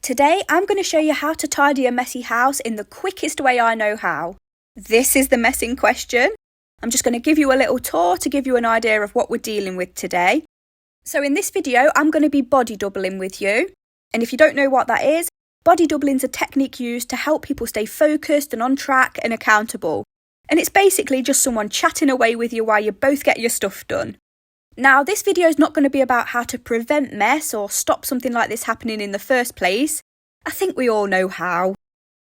Today, I'm going to show you how to tidy a messy house in the quickest way I know how. This is the mess in question. I'm just going to give you a little tour to give you an idea of what we're dealing with today. So in this video, I'm going to be body doubling with you. And if you don't know what that is, body doubling is a technique used to help people stay focused and on track and accountable. And it's basically just someone chatting away with you while you both get your stuff done. Now, this video is not going to be about how to prevent mess or stop something like this happening in the first place. I think we all know how.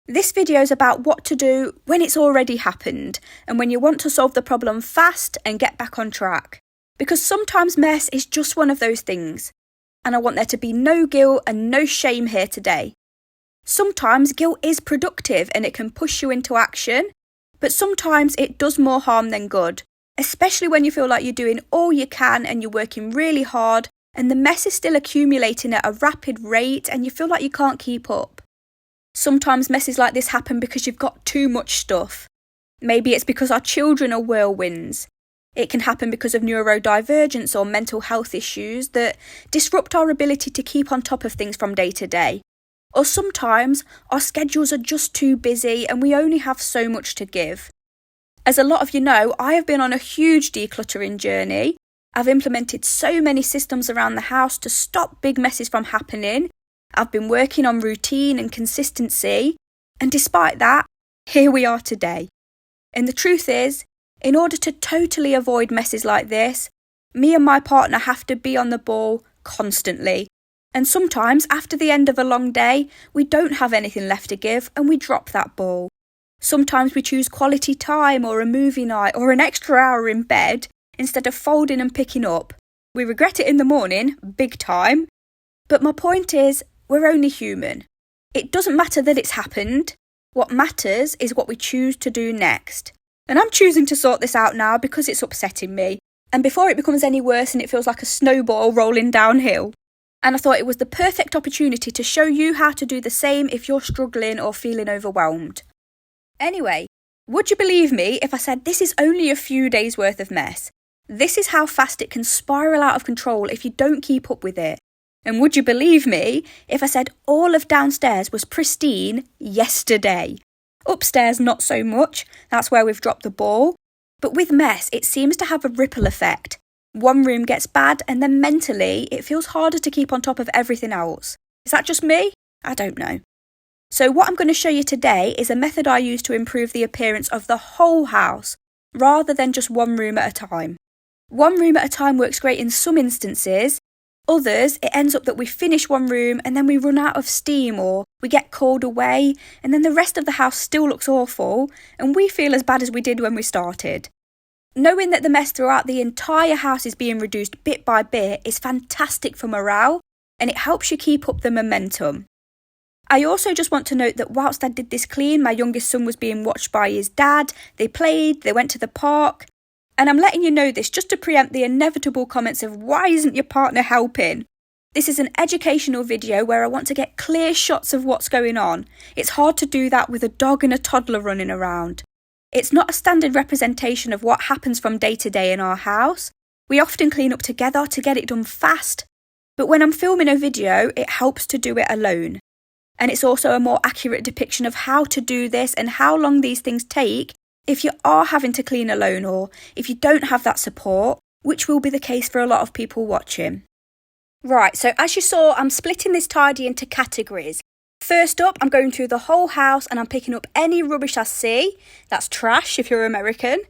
This video is about what to do when it's already happened and when you want to solve the problem fast and get back on track. Because sometimes mess is just one of those things. And I want there to be no guilt and no shame here today. Sometimes guilt is productive and it can push you into action, but sometimes it does more harm than good. Especially when you feel like you're doing all you can and you're working really hard and the mess is still accumulating at a rapid rate and you feel like you can't keep up. Sometimes messes like this happen because you've got too much stuff. Maybe it's because our children are whirlwinds. It can happen because of neurodivergence or mental health issues that disrupt our ability to keep on top of things from day to day. Or sometimes our schedules are just too busy and we only have so much to give. As a lot of you know, I have been on a huge decluttering journey. I've implemented so many systems around the house to stop big messes from happening. I've been working on routine and consistency. And despite that, here we are today. And the truth is, in order to totally avoid messes like this, me and my partner have to be on the ball constantly. And sometimes, after the end of a long day, we don't have anything left to give and we drop that ball. Sometimes we choose quality time or a movie night or an extra hour in bed instead of folding and picking up. We regret it in the morning, big time. But my point is, we're only human. It doesn't matter that it's happened. What matters is what we choose to do next. And I'm choosing to sort this out now because it's upsetting me. And before it becomes any worse and it feels like a snowball rolling downhill. And I thought it was the perfect opportunity to show you how to do the same if you're struggling or feeling overwhelmed. Anyway, would you believe me if I said this is only a few days worth of mess? This is how fast it can spiral out of control if you don't keep up with it. And would you believe me if I said all of downstairs was pristine yesterday? Upstairs, not so much. That's where we've dropped the ball. But with mess, it seems to have a ripple effect. One room gets bad and then mentally it feels harder to keep on top of everything else. Is that just me? I don't know. So what I'm going to show you today is a method I use to improve the appearance of the whole house, rather than just one room at a time. One room at a time works great in some instances. Others, it ends up that we finish one room and then we run out of steam or we get called away and then the rest of the house still looks awful and we feel as bad as we did when we started. Knowing that the mess throughout the entire house is being reduced bit by bit is fantastic for morale and it helps you keep up the momentum. I also just want to note that whilst I did this clean, my youngest son was being watched by his dad, they played, they went to the park, and I'm letting you know this just to preempt the inevitable comments of why isn't your partner helping? This is an educational video where I want to get clear shots of what's going on. It's hard to do that with a dog and a toddler running around. It's not a standard representation of what happens from day to day in our house. We often clean up together to get it done fast, but when I'm filming a video, it helps to do it alone. And it's also a more accurate depiction of how to do this and how long these things take if you are having to clean alone or if you don't have that support, which will be the case for a lot of people watching. Right, so as you saw, I'm splitting this tidy into categories. First up, I'm going through the whole house and I'm picking up any rubbish I see. That's trash if you're American.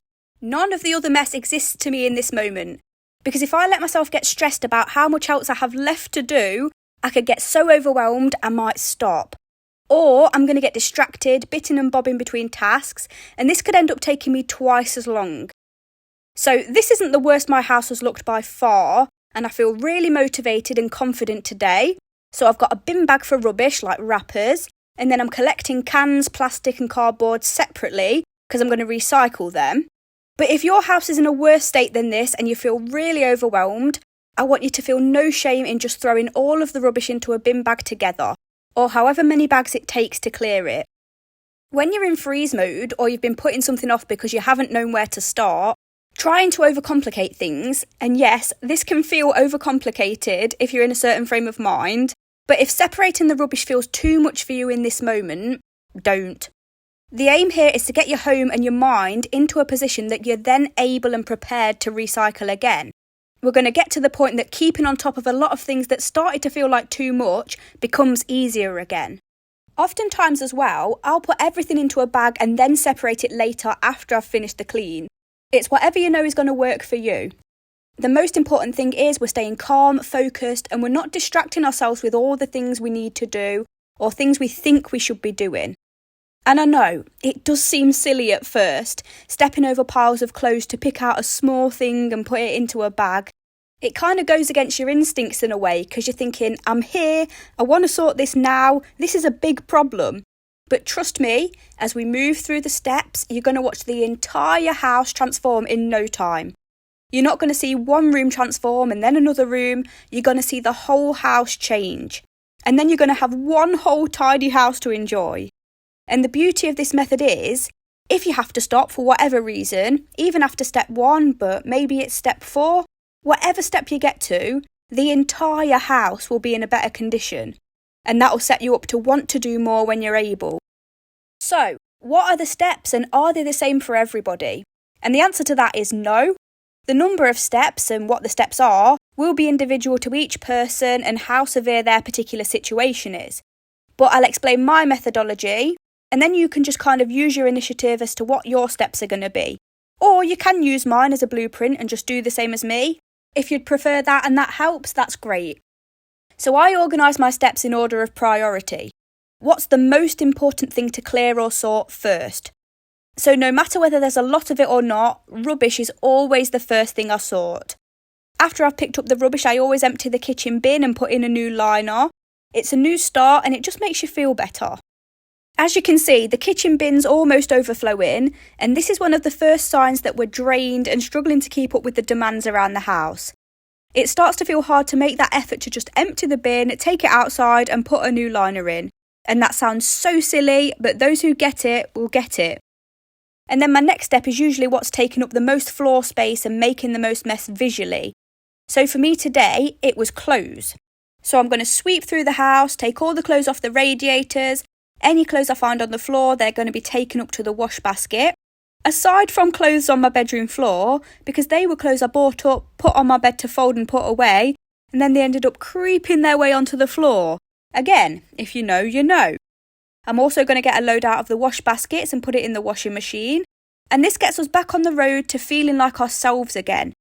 None of the other mess exists to me in this moment. Because if I let myself get stressed about how much else I have left to do, I could get so overwhelmed I might stop. Or I'm going to get distracted, bitting and bobbing between tasks, and this could end up taking me twice as long. So this isn't the worst my house has looked by far, and I feel really motivated and confident today. So I've got a bin bag for rubbish like wrappers, and then I'm collecting cans, plastic and cardboard separately because I'm going to recycle them. But if your house is in a worse state than this and you feel really overwhelmed, I want you to feel no shame in just throwing all of the rubbish into a bin bag together, or however many bags it takes to clear it. When you're in freeze mode or you've been putting something off because you haven't known where to start, trying to overcomplicate things, and yes, this can feel overcomplicated if you're in a certain frame of mind, But if separating the rubbish feels too much for you in this moment, don't. The aim here is to get your home and your mind into a position that you're then able and prepared to recycle again. We're going to get to the point that keeping on top of a lot of things that started to feel like too much becomes easier again. Oftentimes as well, I'll put everything into a bag and then separate it later after I've finished the clean. It's whatever you know is going to work for you. The most important thing is we're staying calm, focused, and we're not distracting ourselves with all the things we need to do or things we think we should be doing. And I know, it does seem silly at first, stepping over piles of clothes to pick out a small thing and put it into a bag. It kind of goes against your instincts in a way because you're thinking, I'm here, I want to sort this now, this is a big problem. But trust me, as we move through the steps, you're going to watch the entire house transform in no time. You're not going to see one room transform and then another room. You're going to see the whole house change. And then you're going to have one whole tidy house to enjoy. And the beauty of this method is, if you have to stop for whatever reason, even after step 1, but maybe it's step 4, whatever step you get to, the entire house will be in a better condition. And that will set you up to want to do more when you're able. So, what are the steps and are they the same for everybody? And the answer to that is no. The number of steps and what the steps are will be individual to each person and how severe their particular situation is. But I'll explain my methodology, and then you can just kind of use your initiative as to what your steps are going to be. Or you can use mine as a blueprint and just do the same as me. If you'd prefer that and that helps, that's great. So I organise my steps in order of priority. What's the most important thing to clear or sort first? So no matter whether there's a lot of it or not, rubbish is always the first thing I sort. After I've picked up the rubbish, I always empty the kitchen bin and put in a new liner. It's a new start and it just makes you feel better. As you can see, the kitchen bin's almost overflowing, and this is one of the first signs that we're drained and struggling to keep up with the demands around the house. It starts to feel hard to make that effort to just empty the bin, take it outside and put a new liner in. And that sounds so silly, but those who get it will get it. And then my next step is usually what's taking up the most floor space and making the most mess visually. So for me today, it was clothes. So I'm going to sweep through the house, take all the clothes off the radiators. Any clothes I find on the floor, they're going to be taken up to the wash basket. Aside from clothes on my bedroom floor, because they were clothes I bought up, put on my bed to fold and put away, and then they ended up creeping their way onto the floor. Again, if you know, you know. I'm also going to get a load out of the wash baskets and put it in the washing machine. And this gets us back on the road to feeling like ourselves again.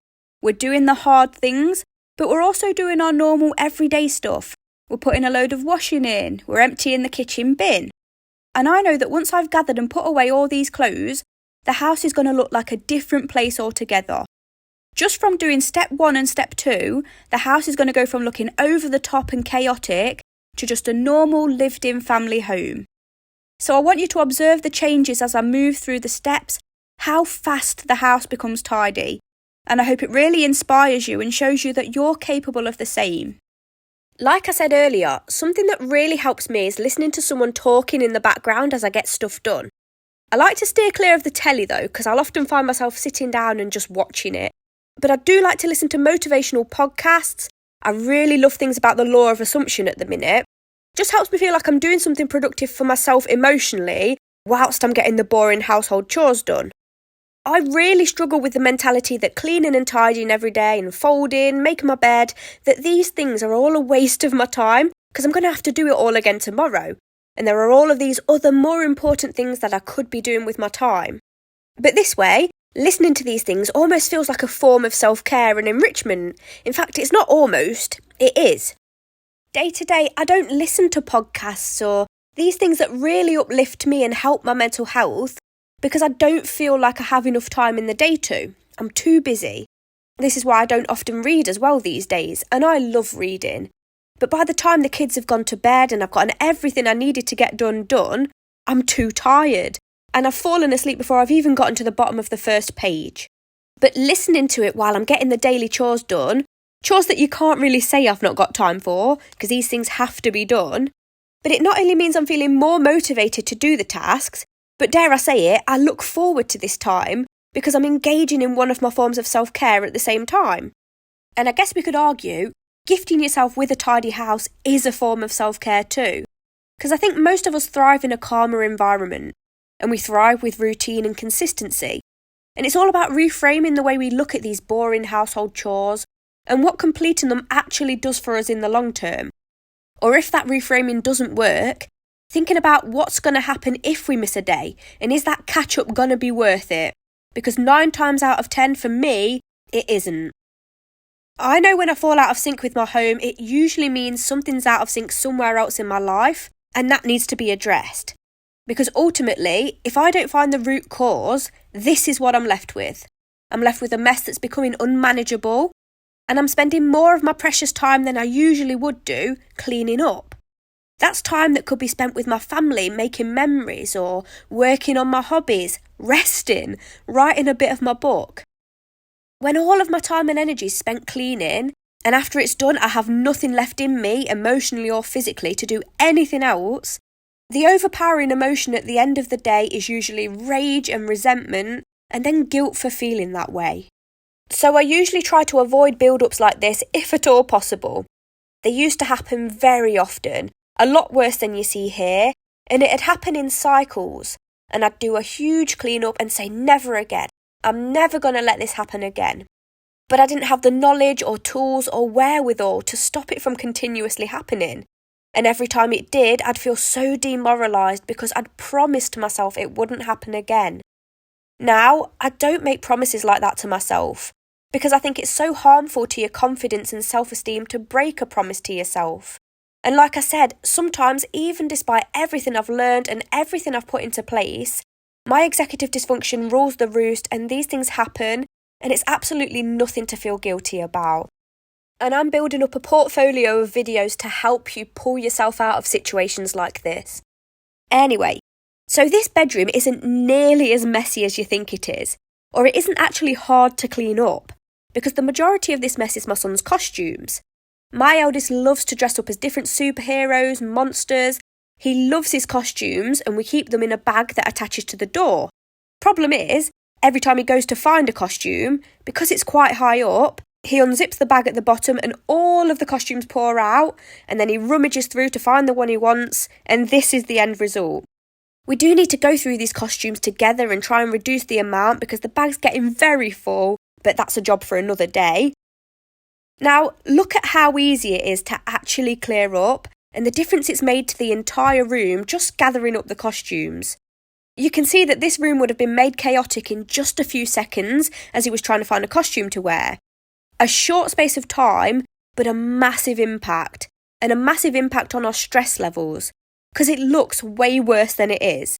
We're doing the hard things, but we're also doing our normal everyday stuff. We're putting a load of washing in, we're emptying the kitchen bin. And I know that once I've gathered and put away all these clothes, the house is going to look like a different place altogether. Just from doing step 1 and step 2, the house is going to go from looking over the top and chaotic to just a normal lived-in family home. So I want you to observe the changes as I move through the steps, how fast the house becomes tidy. And I hope it really inspires you and shows you that you're capable of the same. Like I said earlier, something that really helps me is listening to someone talking in the background as I get stuff done. I like to steer clear of the telly though, because I'll often find myself sitting down and just watching it. But I do like to listen to motivational podcasts. I really love things about the law of assumption at the minute. Just helps me feel like I'm doing something productive for myself emotionally, whilst I'm getting the boring household chores done. I really struggle with the mentality that cleaning and tidying every day and folding, making my bed, that these things are all a waste of my time because I'm going to have to do it all again tomorrow. And there are all of these other more important things that I could be doing with my time. But this way, listening to these things almost feels like a form of self-care and enrichment. In fact, it's not almost, it is. Day to day, I don't listen to podcasts or these things that really uplift me and help my mental health because I don't feel like I have enough time in the day to. I'm too busy. This is why I don't often read as well these days, and I love reading. But by the time the kids have gone to bed and I've gotten everything I needed to get done, I'm too tired. And I've fallen asleep before I've even gotten to the bottom of the first page. But listening to it while I'm getting the daily chores done, chores that you can't really say I've not got time for, because these things have to be done, but it not only means I'm feeling more motivated to do the tasks, but dare I say it, I look forward to this time because I'm engaging in one of my forms of self-care at the same time. And I guess we could argue, gifting yourself with a tidy house is a form of self-care too. Because I think most of us thrive in a calmer environment, and we thrive with routine and consistency. And it's all about reframing the way we look at these boring household chores and what completing them actually does for us in the long term. Or if that reframing doesn't work, thinking about what's going to happen if we miss a day, and is that catch-up going to be worth it? Because 9 times out of 10 for me, it isn't. I know when I fall out of sync with my home, it usually means something's out of sync somewhere else in my life, and that needs to be addressed. Because ultimately, if I don't find the root cause, this is what I'm left with. I'm left with a mess that's becoming unmanageable, and I'm spending more of my precious time than I usually would do cleaning up. That's time that could be spent with my family, making memories, or working on my hobbies, resting, writing a bit of my book. When all of my time and energy is spent cleaning, and after it's done I have nothing left in me, emotionally or physically, to do anything else, the overpowering emotion at the end of the day is usually rage and resentment, and then guilt for feeling that way. So I usually try to avoid build-ups like this if at all possible. They used to happen very often, a lot worse than you see here, and it'd happen in cycles, and I'd do a huge clean-up and say never again. I'm never going to let this happen again. But I didn't have the knowledge or tools or wherewithal to stop it from continuously happening. And every time it did, I'd feel so demoralised because I'd promised myself it wouldn't happen again. Now, I don't make promises like that to myself because I think it's so harmful to your confidence and self-esteem to break a promise to yourself. And like I said, sometimes even despite everything I've learned and everything I've put into place, my executive dysfunction rules the roost and these things happen, and it's absolutely nothing to feel guilty about. And I'm building up a portfolio of videos to help you pull yourself out of situations like this. Anyway, so this bedroom isn't nearly as messy as you think it is, or it isn't actually hard to clean up, because the majority of this mess is my son's costumes. My eldest loves to dress up as different superheroes, monsters. He loves his costumes, and we keep them in a bag that attaches to the door. Problem is, every time he goes to find a costume, because it's quite high up, he unzips the bag at the bottom and all of the costumes pour out, and then he rummages through to find the one he wants, and this is the end result. We do need to go through these costumes together and try and reduce the amount because the bag's getting very full, but that's a job for another day. Now, look at how easy it is to actually clear up and the difference it's made to the entire room just gathering up the costumes. You can see that this room would have been made chaotic in just a few seconds as he was trying to find a costume to wear. A short space of time, but a massive impact, and a massive impact on our stress levels, because it looks way worse than it is.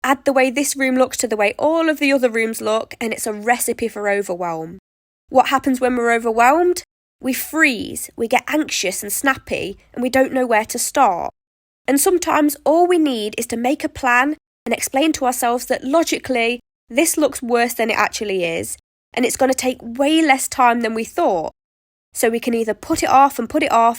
Add the way this room looks to the way all of the other rooms look, and it's a recipe for overwhelm. What happens when we're overwhelmed? We freeze, we get anxious and snappy, and we don't know where to start. And sometimes all we need is to make a plan and explain to ourselves that logically, this looks worse than it actually is, and it's going to take way less time than we thought. So we can either put it off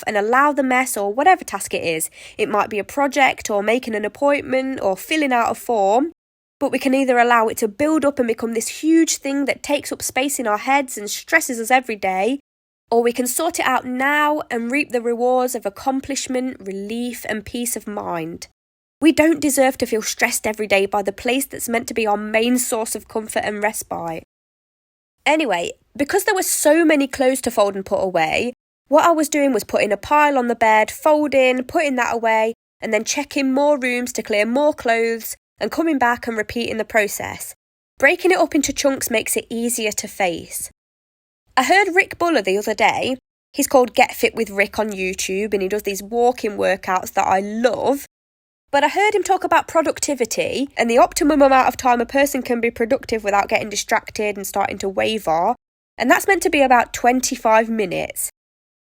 and allow the mess or whatever task it is. It might be a project or making an appointment or filling out a form, but we can either allow it to build up and become this huge thing that takes up space in our heads and stresses us every day, or we can sort it out now and reap the rewards of accomplishment, relief and peace of mind. We don't deserve to feel stressed every day by the place that's meant to be our main source of comfort and respite. Anyway, because there were so many clothes to fold and put away, what I was doing was putting a pile on the bed, folding, putting that away, and then checking more rooms to clear more clothes, and coming back and repeating the process. Breaking it up into chunks makes it easier to face. I heard Rick Buller the other day. He's called Get Fit with Rick on YouTube, and he does these walking workouts that I love. But I heard him talk about productivity and the optimum amount of time a person can be productive without getting distracted and starting to waver, and that's meant to be about 25 minutes.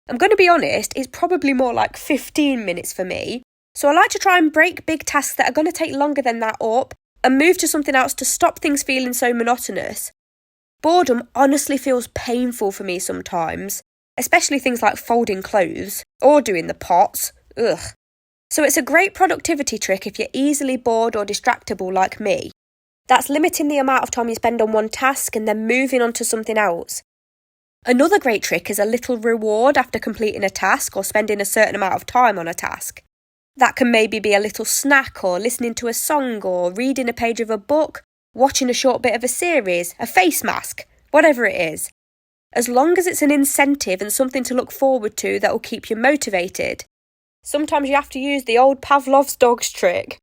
I'm going to be honest, it's probably more like 15 minutes for me, so I like to try and break big tasks that are going to take longer than that up and move to something else to stop things feeling so monotonous. Boredom honestly feels painful for me sometimes, especially things like folding clothes or doing the pots. Ugh. So it's a great productivity trick if you're easily bored or distractible like me. That's limiting the amount of time you spend on one task and then moving on to something else. Another great trick is a little reward after completing a task or spending a certain amount of time on a task. That can maybe be a little snack or listening to a song or reading a page of a book, watching a short bit of a series, a face mask, whatever it is. As long as it's an incentive and something to look forward to that will keep you motivated. Sometimes you have to use the old Pavlov's dog's trick.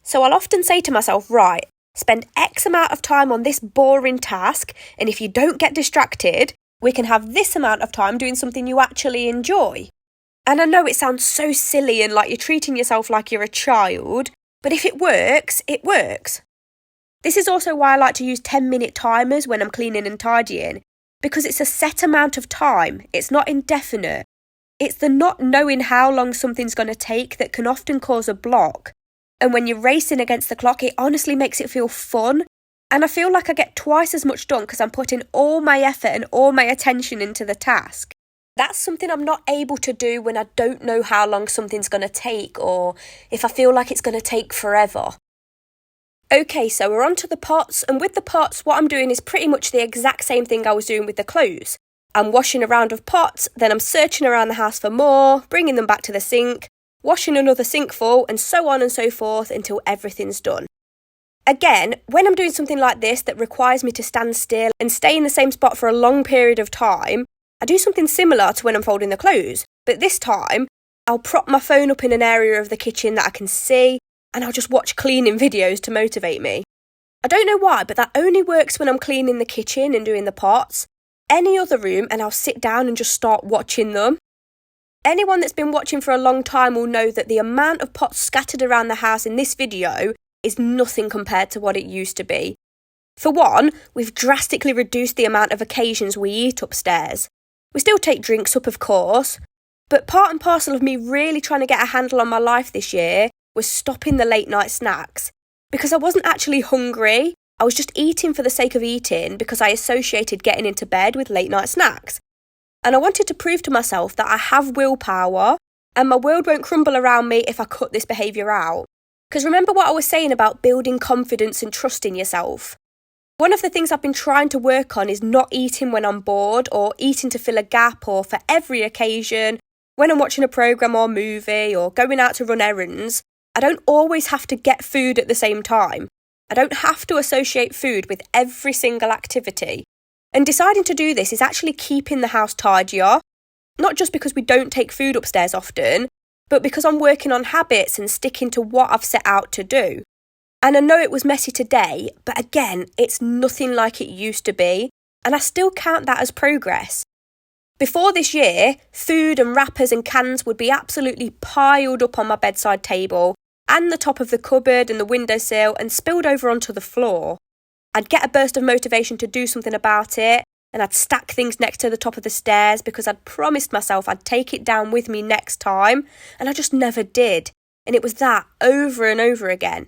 So I'll often say to myself, right, spend X amount of time on this boring task, and if you don't get distracted, we can have this amount of time doing something you actually enjoy. And I know it sounds so silly and like you're treating yourself like you're a child, but if it works, it works. This is also why I like to use 10-minute timers when I'm cleaning and tidying, because it's a set amount of time, it's not indefinite. It's the not knowing how long something's going to take that can often cause a block. And when you're racing against the clock, it honestly makes it feel fun. And I feel like I get twice as much done because I'm putting all my effort and all my attention into the task. That's something I'm not able to do when I don't know how long something's going to take or if I feel like it's going to take forever. Okay, so we're on to the pots, and with the pots, what I'm doing is pretty much the exact same thing I was doing with the clothes. I'm washing a round of pots, then I'm searching around the house for more, bringing them back to the sink, washing another sink full, and so on and so forth until everything's done. Again, when I'm doing something like this that requires me to stand still and stay in the same spot for a long period of time, I do something similar to when I'm folding the clothes, but this time I'll prop my phone up in an area of the kitchen that I can see, and I'll just watch cleaning videos to motivate me. I don't know why, but that only works when I'm cleaning the kitchen and doing the pots. Any other room and I'll sit down and just start watching them. Anyone that's been watching for a long time will know that the amount of pots scattered around the house in this video is nothing compared to what it used to be. For one, we've drastically reduced the amount of occasions we eat upstairs. We still take drinks up, of course, but part and parcel of me really trying to get a handle on my life this year was stopping the late night snacks. Because I wasn't actually hungry, I was just eating for the sake of eating because I associated getting into bed with late night snacks. And I wanted to prove to myself that I have willpower and my world won't crumble around me if I cut this behaviour out. Because remember what I was saying about building confidence and trusting yourself? One of the things I've been trying to work on is not eating when I'm bored or eating to fill a gap or for every occasion. When I'm watching a programme or movie or going out to run errands, I don't always have to get food at the same time. I don't have to associate food with every single activity. And deciding to do this is actually keeping the house tidier, not just because we don't take food upstairs often, but because I'm working on habits and sticking to what I've set out to do. And I know it was messy today, but again, it's nothing like it used to be, and I still count that as progress. Before this year, food and wrappers and cans would be absolutely piled up on my bedside table and the top of the cupboard and the windowsill and spilled over onto the floor. I'd get a burst of motivation to do something about it, and I'd stack things next to the top of the stairs because I'd promised myself I'd take it down with me next time, and I just never did. And it was that over and over again.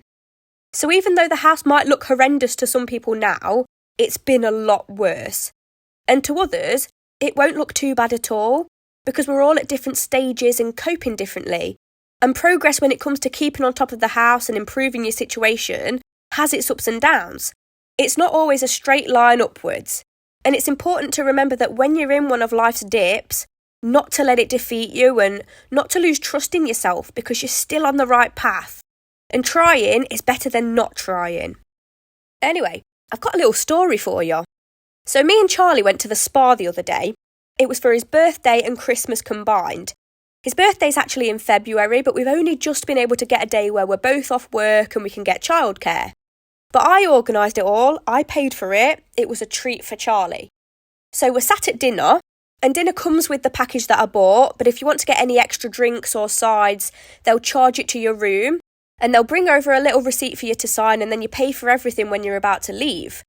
So even though the house might look horrendous to some people now, it's been a lot worse. And to others, it won't look too bad at all, because we're all at different stages and coping differently. And progress when it comes to keeping on top of the house and improving your situation has its ups and downs. It's not always a straight line upwards. And it's important to remember that when you're in one of life's dips, not to let it defeat you and not to lose trust in yourself because you're still on the right path. And trying is better than not trying. Anyway, I've got a little story for you. So me and Charlie went to the spa the other day. It was for his birthday and Christmas combined. His birthday's actually in February, but we've only just been able to get a day where we're both off work and we can get childcare. But I organised it all, I paid for it, it was a treat for Charlie. So we're sat at dinner, and dinner comes with the package that I bought, but if you want to get any extra drinks or sides, they'll charge it to your room, and they'll bring over a little receipt for you to sign, and then you pay for everything when you're about to leave.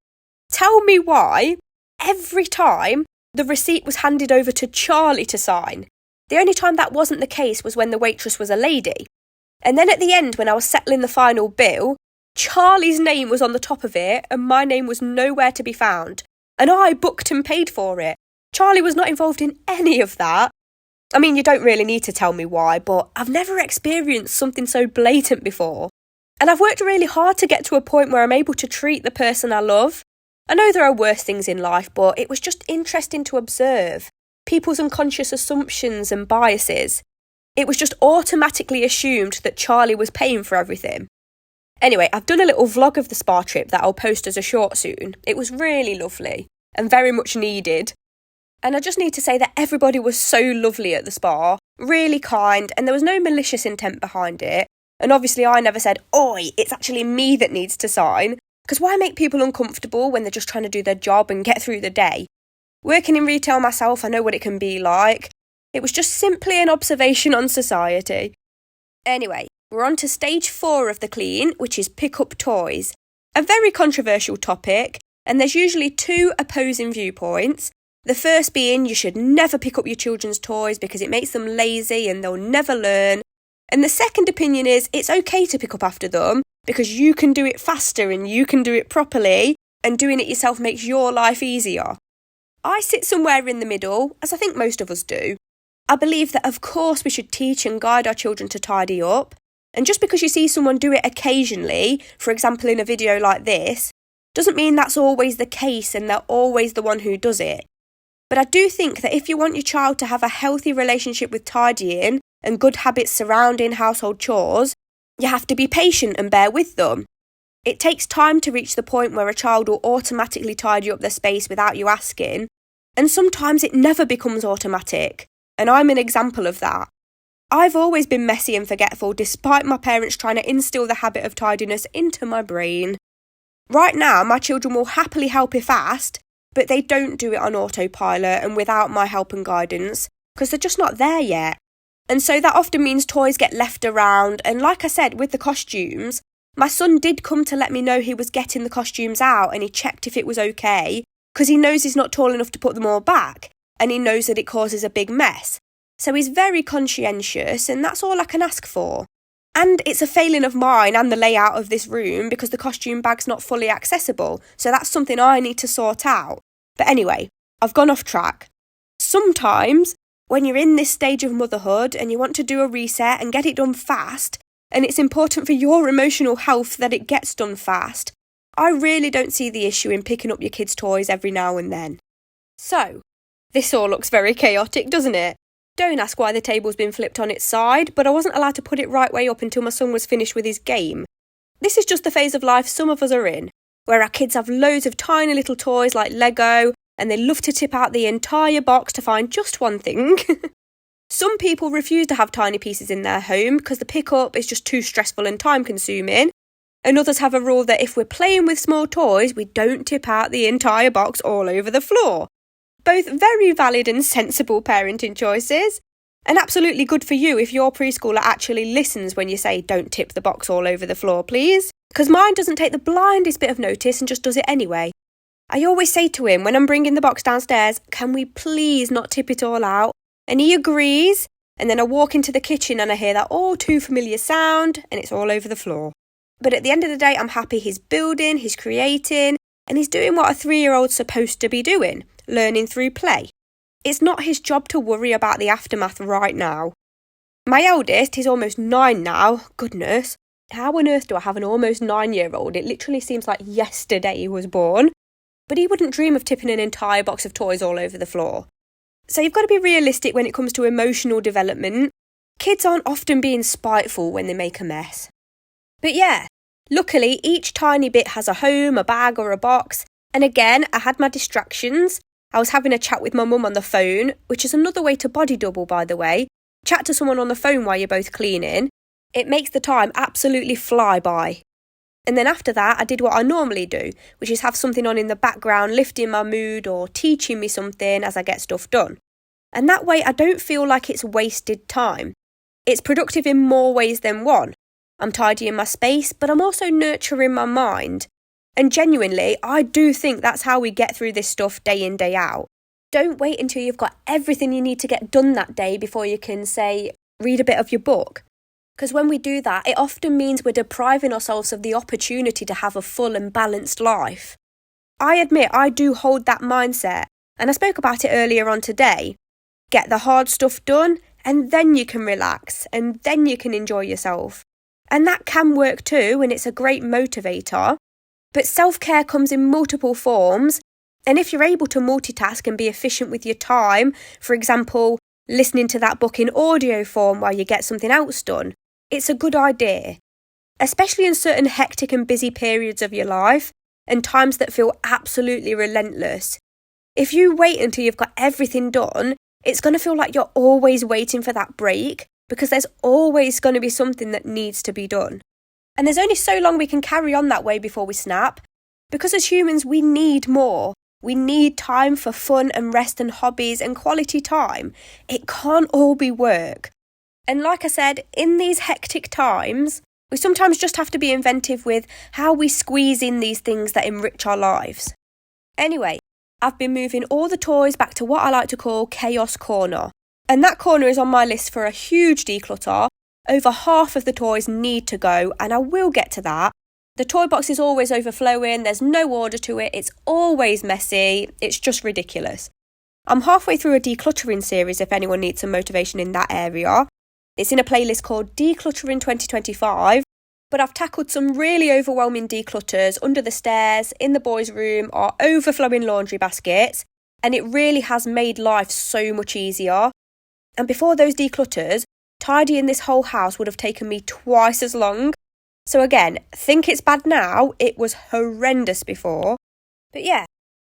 Tell me why, every time, the receipt was handed over to Charlie to sign. The only time that wasn't the case was when the waitress was a lady. And then at the end, when I was settling the final bill, Charlie's name was on the top of it and my name was nowhere to be found. And I booked and paid for it. Charlie was not involved in any of that. I mean, you don't really need to tell me why, but I've never experienced something so blatant before. And I've worked really hard to get to a point where I'm able to treat the person I love. I know there are worse things in life, but it was just interesting to observe people's unconscious assumptions and biases. It was just automatically assumed that Charlie was paying for everything. Anyway, I've done a little vlog of the spa trip that I'll post as a short soon. It was really lovely and very much needed. And I just need to say that everybody was so lovely at the spa, really kind, and there was no malicious intent behind it. And obviously I never said, "Oi, it's actually me that needs to sign," because why make people uncomfortable when they're just trying to do their job and get through the day? Working in retail myself, I know what it can be like. It was just simply an observation on society. Anyway, we're on to stage 4 of the clean, which is pick up toys. A very controversial topic, and there's usually 2 opposing viewpoints. The first being you should never pick up your children's toys because it makes them lazy and they'll never learn. And the second opinion is it's okay to pick up after them because you can do it faster and you can do it properly, and doing it yourself makes your life easier. I sit somewhere in the middle, as I think most of us do. I believe that of course we should teach and guide our children to tidy up, and just because you see someone do it occasionally, for example in a video like this, doesn't mean that's always the case and they're always the one who does it. But I do think that if you want your child to have a healthy relationship with tidying and good habits surrounding household chores, you have to be patient and bear with them. It takes time to reach the point where a child will automatically tidy up their space without you asking, and sometimes it never becomes automatic, and I'm an example of that. I've always been messy and forgetful despite my parents trying to instill the habit of tidiness into my brain. Right now, my children will happily help if asked, but they don't do it on autopilot and without my help and guidance, because they're just not there yet. And so that often means toys get left around, and like I said, with the costumes, my son did come to let me know he was getting the costumes out and he checked if it was okay, because he knows he's not tall enough to put them all back, and he knows that it causes a big mess. So he's very conscientious, and that's all I can ask for. And it's a failing of mine and the layout of this room because the costume bag's not fully accessible, so that's something I need to sort out. But anyway, I've gone off track. Sometimes, when you're in this stage of motherhood and you want to do a reset and get it done fast, and it's important for your emotional health that it gets done fast, I really don't see the issue in picking up your kids' toys every now and then. So, this all looks very chaotic, doesn't it? Don't ask why the table's been flipped on its side, but I wasn't allowed to put it right way up until my son was finished with his game. This is just the phase of life some of us are in, where our kids have loads of tiny little toys like Lego, and they love to tip out the entire box to find just one thing. Some people refuse to have tiny pieces in their home because the pick-up is just too stressful and time-consuming, and others have a rule that if we're playing with small toys, we don't tip out the entire box all over the floor. Both very valid and sensible parenting choices, and absolutely good for you if your preschooler actually listens when you say don't tip the box all over the floor, please, because mine doesn't take the blindest bit of notice and just does it anyway. I always say to him when I'm bringing the box downstairs, can we please not tip it all out? And he agrees, and then I walk into the kitchen and I hear that all too familiar sound and it's all over the floor. But at the end of the day, I'm happy he's building, he's creating, and he's doing what a 3-year-old's supposed to be doing. Learning through play. It's not his job to worry about the aftermath right now. My eldest, he's almost 9 now. Goodness, how on earth do I have an almost 9-year-old? It literally seems like yesterday he was born. But he wouldn't dream of tipping an entire box of toys all over the floor. So you've got to be realistic when it comes to emotional development. Kids aren't often being spiteful when they make a mess. But yeah, luckily each tiny bit has a home, a bag or a box. And again, I had my distractions. I was having a chat with my mum on the phone, which is another way to body double, by the way. Chat to someone on the phone while you're both cleaning. It makes the time absolutely fly by. And then after that, I did what I normally do, which is have something on in the background, lifting my mood or teaching me something as I get stuff done. And that way I don't feel like it's wasted time. It's productive in more ways than one. I'm tidying my space, but I'm also nurturing my mind. And genuinely, I do think that's how we get through this stuff day in, day out. Don't wait until you've got everything you need to get done that day before you can, say, read a bit of your book. Because when we do that, it often means we're depriving ourselves of the opportunity to have a full and balanced life. I admit I do hold that mindset, and I spoke about it earlier on today. Get the hard stuff done, and then you can relax, and then you can enjoy yourself. And that can work too, and it's a great motivator. But self-care comes in multiple forms, and if you're able to multitask and be efficient with your time, for example, listening to that book in audio form while you get something else done, it's a good idea. Especially in certain hectic and busy periods of your life and times that feel absolutely relentless. If you wait until you've got everything done, it's going to feel like you're always waiting for that break because there's always going to be something that needs to be done. And there's only so long we can carry on that way before we snap, because as humans we need more. We need time for fun and rest and hobbies and quality time. It can't all be work. And like I said, in these hectic times, we sometimes just have to be inventive with how we squeeze in these things that enrich our lives. Anyway, I've been moving all the toys back to what I like to call Chaos Corner. And that corner is on my list for a huge declutter. Over half of the toys need to go, and I will get to that. The toy box is always overflowing, there's no order to it, it's always messy, it's just ridiculous. I'm halfway through a decluttering series if anyone needs some motivation in that area. It's in a playlist called Decluttering 2025, but I've tackled some really overwhelming declutters under the stairs, in the boys' room, or overflowing laundry baskets, and it really has made life so much easier. And before those declutters, tidying this whole house would have taken me twice as long. So again, think it's bad now, it was horrendous before. But yeah,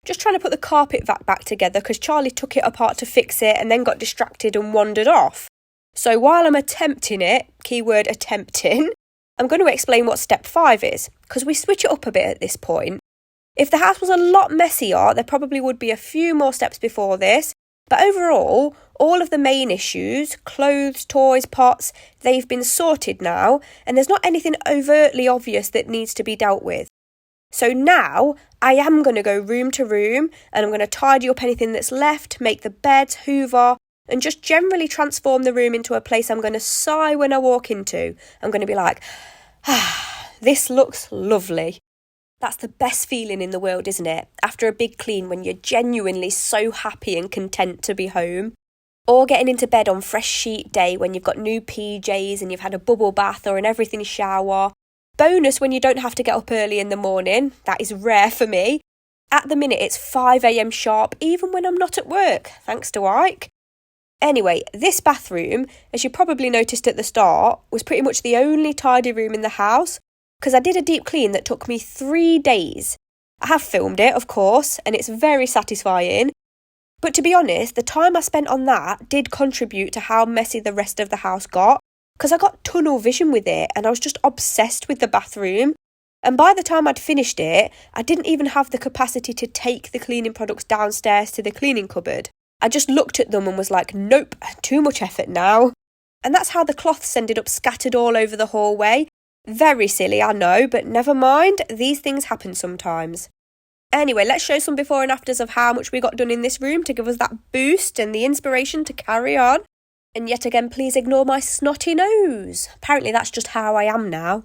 just trying to put the carpet back together because Charlie took it apart to fix it and then got distracted and wandered off. So while I'm attempting it, keyword attempting, I'm going to explain what step 5 is, because we switch it up a bit at this point. If the house was a lot messier, there probably would be a few more steps before this, but overall, all of the main issues, clothes, toys, pots, they've been sorted now, and there's not anything overtly obvious that needs to be dealt with. So now, I am going to go room to room, and I'm going to tidy up anything that's left, make the beds, hoover, and just generally transform the room into a place I'm going to sigh when I walk into. I'm going to be like, this looks lovely. That's the best feeling in the world, isn't it? After a big clean, when you're genuinely so happy and content to be home. Or getting into bed on fresh sheet day when you've got new PJs and you've had a bubble bath or an everything shower. Bonus when you don't have to get up early in the morning. That is rare for me. At the minute, it's 5 a.m. sharp, even when I'm not at work, thanks to Ike. Anyway, this bathroom, as you probably noticed at the start, was pretty much the only tidy room in the house, because I did a deep clean that took me 3 days. I have filmed it, of course, and it's very satisfying. But to be honest, the time I spent on that did contribute to how messy the rest of the house got, because I got tunnel vision with it and I was just obsessed with the bathroom. And by the time I'd finished it, I didn't even have the capacity to take the cleaning products downstairs to the cleaning cupboard. I just looked at them and was like, nope, too much effort now. And that's how the cloths ended up scattered all over the hallway. Very silly, I know, but never mind, these things happen sometimes. Anyway, let's show some before and afters of how much we got done in this room to give us that boost and the inspiration to carry on. And yet again, please ignore my snotty nose. Apparently that's just how I am now.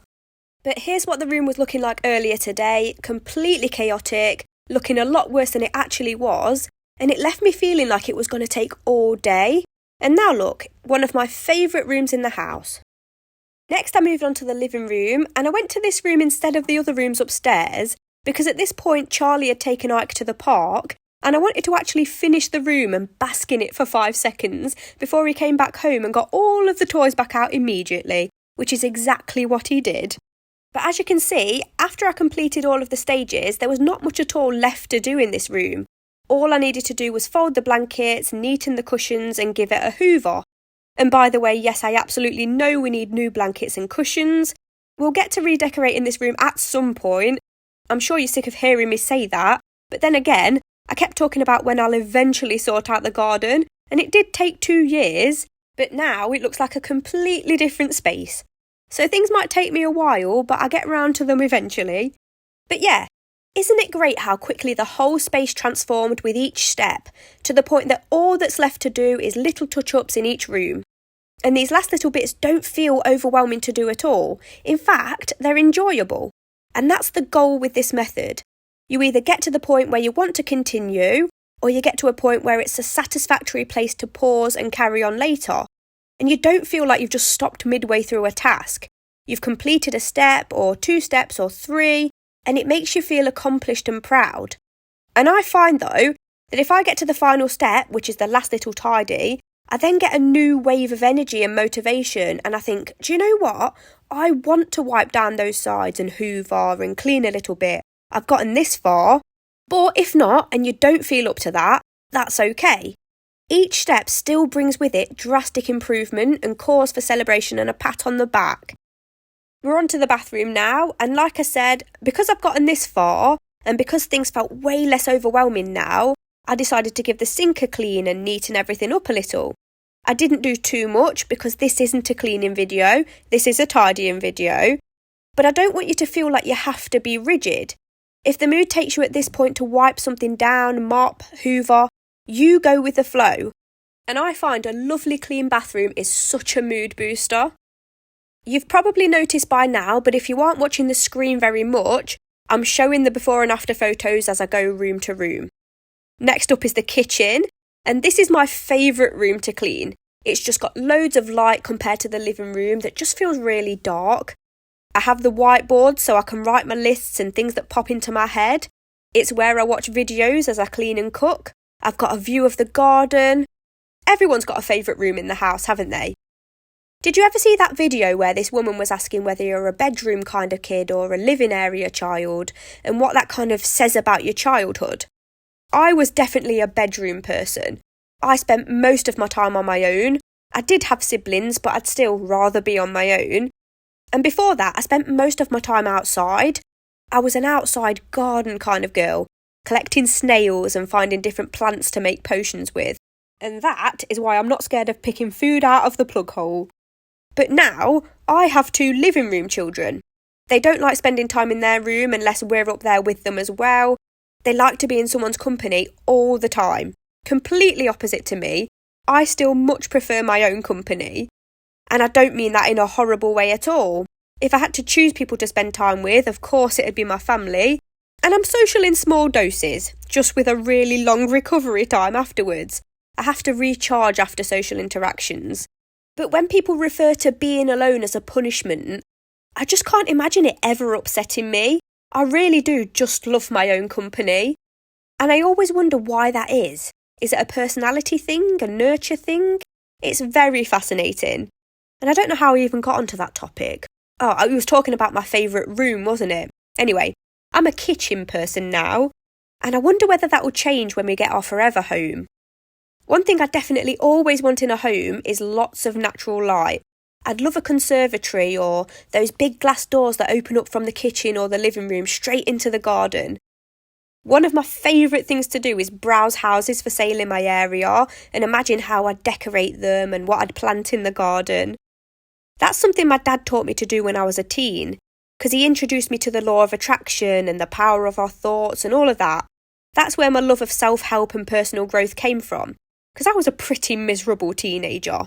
But here's what the room was looking like earlier today. Completely chaotic, looking a lot worse than it actually was. And it left me feeling like it was going to take all day. And now look, one of my favourite rooms in the house. Next I moved on to the living room, and I went to this room instead of the other rooms upstairs, because at this point Charlie had taken Ike to the park, and I wanted to actually finish the room and bask in it for 5 seconds before he came back home and got all of the toys back out immediately, which is exactly what he did. But as you can see, after I completed all of the stages, there was not much at all left to do in this room. All I needed to do was fold the blankets, neaten the cushions and give it a hoover. And by the way, yes, I absolutely know we need new blankets and cushions. We'll get to redecorating this room at some point. I'm sure you're sick of hearing me say that. But then again, I kept talking about when I'll eventually sort out the garden, and it did take 2 years, but now it looks like a completely different space. So things might take me a while, but I'll get round to them eventually. But yeah, isn't it great how quickly the whole space transformed with each step, to the point that all that's left to do is little touch-ups in each room? And these last little bits don't feel overwhelming to do at all. In fact, they're enjoyable. And that's the goal with this method. You either get to the point where you want to continue, or you get to a point where it's a satisfactory place to pause and carry on later. And you don't feel like you've just stopped midway through a task. You've completed a step, or 2 steps, or 3, and it makes you feel accomplished and proud. And I find though, that if I get to the final step, which is the last little tidy, I then get a new wave of energy and motivation, and I think, do you know what? I want to wipe down those sides and hoover and clean a little bit. I've gotten this far. But if not, and you don't feel up to that, that's okay. Each step still brings with it drastic improvement and cause for celebration and a pat on the back. We're on to the bathroom now, and like I said, because I've gotten this far, and because things felt way less overwhelming now, I decided to give the sink a clean and neaten everything up a little. I didn't do too much because this isn't a cleaning video, this is a tidying video. But I don't want you to feel like you have to be rigid. If the mood takes you at this point to wipe something down, mop, hoover, you go with the flow. And I find a lovely clean bathroom is such a mood booster. You've probably noticed by now, but if you aren't watching the screen very much, I'm showing the before and after photos as I go room to room. Next up is the kitchen, and this is my favourite room to clean. It's just got loads of light compared to the living room that just feels really dark. I have the whiteboard so I can write my lists and things that pop into my head. It's where I watch videos as I clean and cook. I've got a view of the garden. Everyone's got a favourite room in the house, haven't they? Did you ever see that video where this woman was asking whether you're a bedroom kind of kid or a living area child, and what that kind of says about your childhood? I was definitely a bedroom person. I spent most of my time on my own. I did have siblings, but I'd still rather be on my own. And before that, I spent most of my time outside. I was an outside garden kind of girl, collecting snails and finding different plants to make potions with. And that is why I'm not scared of picking food out of the plug hole. But now, I have 2 living room children. They don't like spending time in their room unless we're up there with them as well. They like to be in someone's company all the time. Completely opposite to me. I still much prefer my own company. And I don't mean that in a horrible way at all. If I had to choose people to spend time with, of course it'd be my family. And I'm social in small doses, just with a really long recovery time afterwards. I have to recharge after social interactions. But when people refer to being alone as a punishment, I just can't imagine it ever upsetting me. I really do just love my own company. And I always wonder why that is. Is it a personality thing, a nurture thing? It's very fascinating. And I don't know how I even got onto that topic. Oh, I was talking about my favourite room, wasn't it? Anyway, I'm a kitchen person now, and I wonder whether that will change when we get our forever home. One thing I definitely always want in a home is lots of natural light. I'd love a conservatory or those big glass doors that open up from the kitchen or the living room straight into the garden. One of my favourite things to do is browse houses for sale in my area and imagine how I'd decorate them and what I'd plant in the garden. That's something my dad taught me to do when I was a teen, because he introduced me to the law of attraction and the power of our thoughts and all of that. That's where my love of self-help and personal growth came from, because I was a pretty miserable teenager.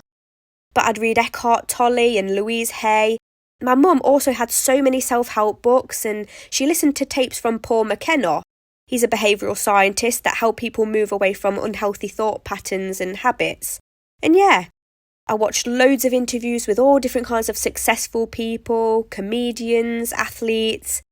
But I'd read Eckhart Tolle and Louise Hay. My mum also had so many self-help books, and she listened to tapes from Paul McKenna. He's a behavioural scientist that helped people move away from unhealthy thought patterns and habits. And yeah, I watched loads of interviews with all different kinds of successful people, comedians, athletes.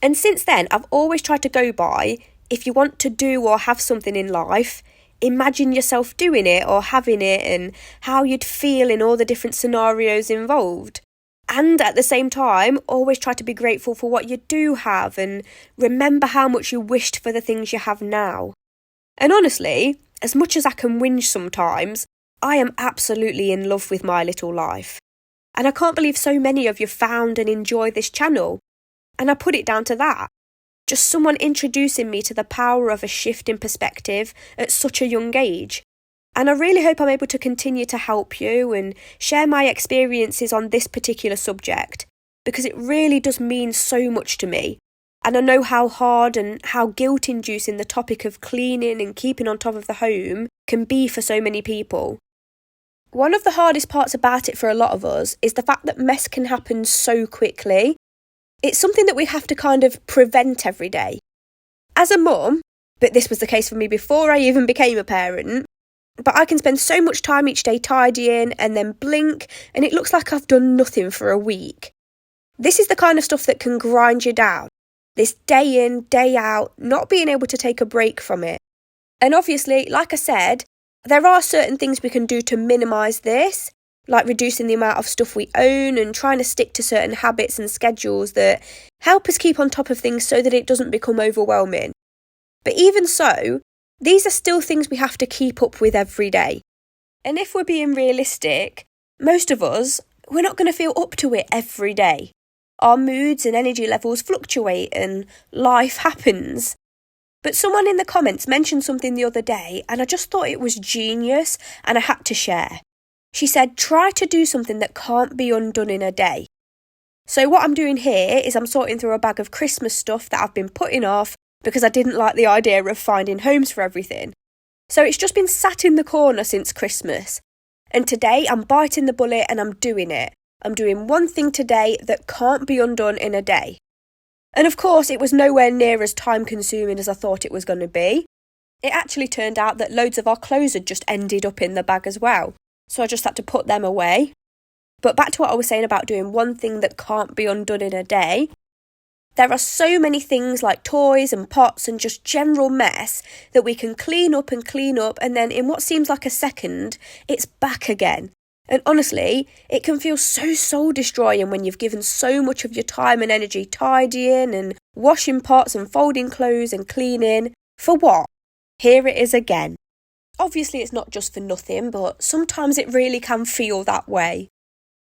And since then, I've always tried to go by, if you want to do or have something in life, imagine yourself doing it or having it and how you'd feel in all the different scenarios involved. And at the same time, always try to be grateful for what you do have and remember how much you wished for the things you have now. And honestly, as much as I can whinge sometimes, I am absolutely in love with my little life. And I can't believe so many of you found and enjoy this channel. And I put it down to that. Just someone introducing me to the power of a shift in perspective at such a young age. And I really hope I'm able to continue to help you and share my experiences on this particular subject, because it really does mean so much to me. And I know how hard and how guilt-inducing the topic of cleaning and keeping on top of the home can be for so many people. One of the hardest parts about it for a lot of us is the fact that mess can happen so quickly. It's something that we have to kind of prevent every day. As a mum, but this was the case for me before I even became a parent, but I can spend so much time each day tidying and then blink and it looks like I've done nothing for a week. This is the kind of stuff that can grind you down. This day in, day out, not being able to take a break from it. And obviously, like I said, there are certain things we can do to minimise this, like reducing the amount of stuff we own and trying to stick to certain habits and schedules that help us keep on top of things so that it doesn't become overwhelming. But even so, these are still things we have to keep up with every day. And if we're being realistic, most of us, we're not going to feel up to it every day. Our moods and energy levels fluctuate and life happens. But someone in the comments mentioned something the other day and I just thought it was genius and I had to share. She said, try to do something that can't be undone in a day. So what I'm doing here is I'm sorting through a bag of Christmas stuff that I've been putting off because I didn't like the idea of finding homes for everything. So it's just been sat in the corner since Christmas. And today I'm biting the bullet and I'm doing it. I'm doing one thing today that can't be undone in a day. And of course, it was nowhere near as time consuming as I thought it was going to be. It actually turned out that loads of our clothes had just ended up in the bag as well. So I just had to put them away. But back to what I was saying about doing one thing that can't be undone in a day. There are so many things like toys and pots and just general mess that we can clean up and then in what seems like a second, it's back again. And honestly, it can feel so soul destroying when you've given so much of your time and energy tidying and washing pots and folding clothes and cleaning. For what? Here it is again. Obviously, it's not just for nothing, but sometimes it really can feel that way.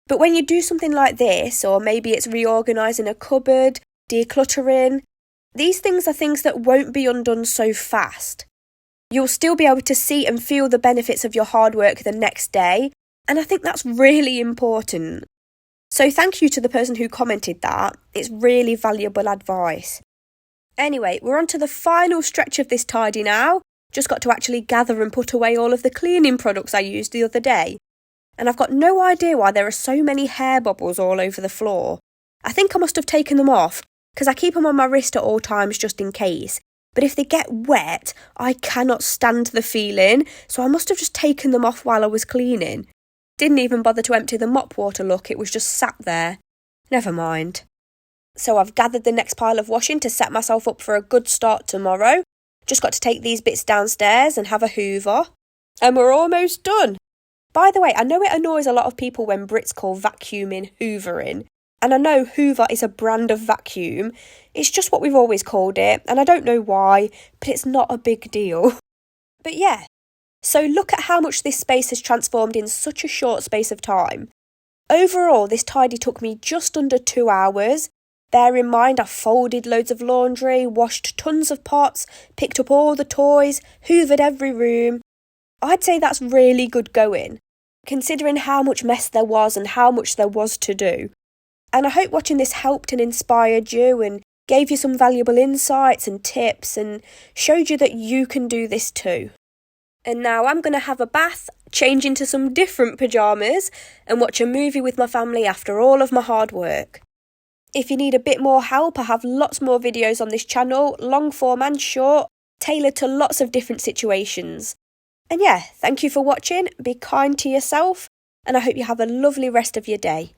But when you do something like this, or maybe it's reorganising a cupboard, decluttering, these things are things that won't be undone so fast. You'll still be able to see and feel the benefits of your hard work the next day, and I think that's really important. So thank you to the person who commented that. It's really valuable advice. Anyway, we're on to the final stretch of this tidy now. Just got to actually gather and put away all of the cleaning products I used the other day. And I've got no idea why there are so many hair bubbles all over the floor. I think I must have taken them off, because I keep them on my wrist at all times just in case. But if they get wet, I cannot stand the feeling, so I must have just taken them off while I was cleaning. Didn't even bother to empty the mop water, look, it was just sat there. Never mind. So I've gathered the next pile of washing to set myself up for a good start tomorrow. Just got to take these bits downstairs and have a hoover. And we're almost done. By the way, I know it annoys a lot of people when Brits call vacuuming hoovering. And I know Hoover is a brand of vacuum. It's just what we've always called it. And I don't know why, but it's not a big deal. But yeah. So look at how much this space has transformed in such a short space of time. Overall, this tidy took me just under 2 hours. Bear in mind, I folded loads of laundry, washed tons of pots, picked up all the toys, hoovered every room. I'd say that's really good going, considering how much mess there was and how much there was to do. And I hope watching this helped and inspired you and gave you some valuable insights and tips and showed you that you can do this too. And now I'm going to have a bath, change into some different pyjamas and watch a movie with my family after all of my hard work. If you need a bit more help, I have lots more videos on this channel, long form and short, tailored to lots of different situations. And yeah, thank you for watching, be kind to yourself, and I hope you have a lovely rest of your day.